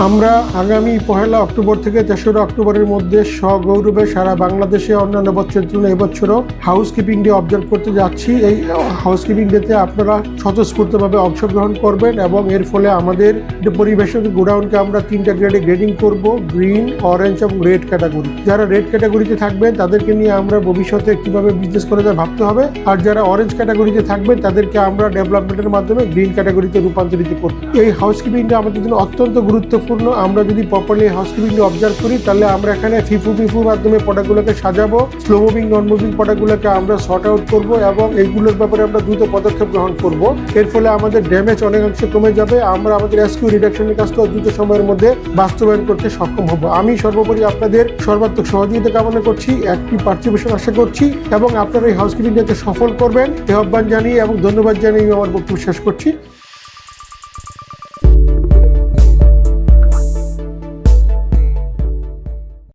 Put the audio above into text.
আমরা আগামী 1 অক্টোবর থেকে 3রা অক্টোবরের মধ্যে সগৌরবে সারা বাংলাদেশে অন্যান্য বছরের তুলনায় এবছরও হাউসকিপিং ডে অবজার্ভ করতে যাচ্ছি। এই হাউসকিপিং ডেতে আপনারা স্বতঃস্ফূর্তভাবে অংশগ্রহণ করবেন এবং এর ফলে আমাদের পরিবেশক গোডাউনকে আমরা 3টা গ্রেডে গ্রেডিং করব, গ্রিন, অরেঞ্জ এবং রেড ক্যাটাগরি। যারা রেড ক্যাটাগরিতে থাকবেন তাদেরকে নিয়ে আমরা ভবিষ্যতে কিভাবে বিজনেস করা যায় ভাবতে হবে, আর যারা অরেঞ্জ ক্যাটাগরিতে থাকবেন তাদেরকে আমরা ডেভেলপমেন্টের মাধ্যমে গ্রিন ক্যাটাগরিতে রূপান্তরিত করব। এই হাউসকিপিংটা আমাদের জন্য অত্যন্ত গুরুত্বপূর্ণ। আমরা যদি প্রপারলি হাউসকিপিংটা অবজার্ভ করি তাহলে আমরা এখানে ফিফুর মাধ্যমে প্রোডাক্টগুলোকে সাজাবো, স্লো মুভিং নন মুভিং প্রোডাক্টগুলোকে আমরা সর্ট আউট করবো এবং এইগুলোর ব্যাপারে আমরা দ্রুত পদক্ষেপ গ্রহণ করব। এর ফলে আমাদের ড্যামেজ অনেকাংশে কমে যাবে, আমরা আমাদের এসকিউ রিডাকশনের কাজটা দ্রুত সময়ের মধ্যে বাস্তবায়ন করতে সক্ষম হব। আমি সর্বোপরি আপনাদের সর্বাত্মক সহযোগিতা কামনা করছি, অ্যাক্টিভ পার্টিসিপেশন আশা করছি এবং আপনারা এই হাউসকিপিংটাকে সফল করবেন এই আহ্বান জানিয়ে এবং ধন্যবাদ জানিয়ে আমার বক্তব্য শেষ করছি।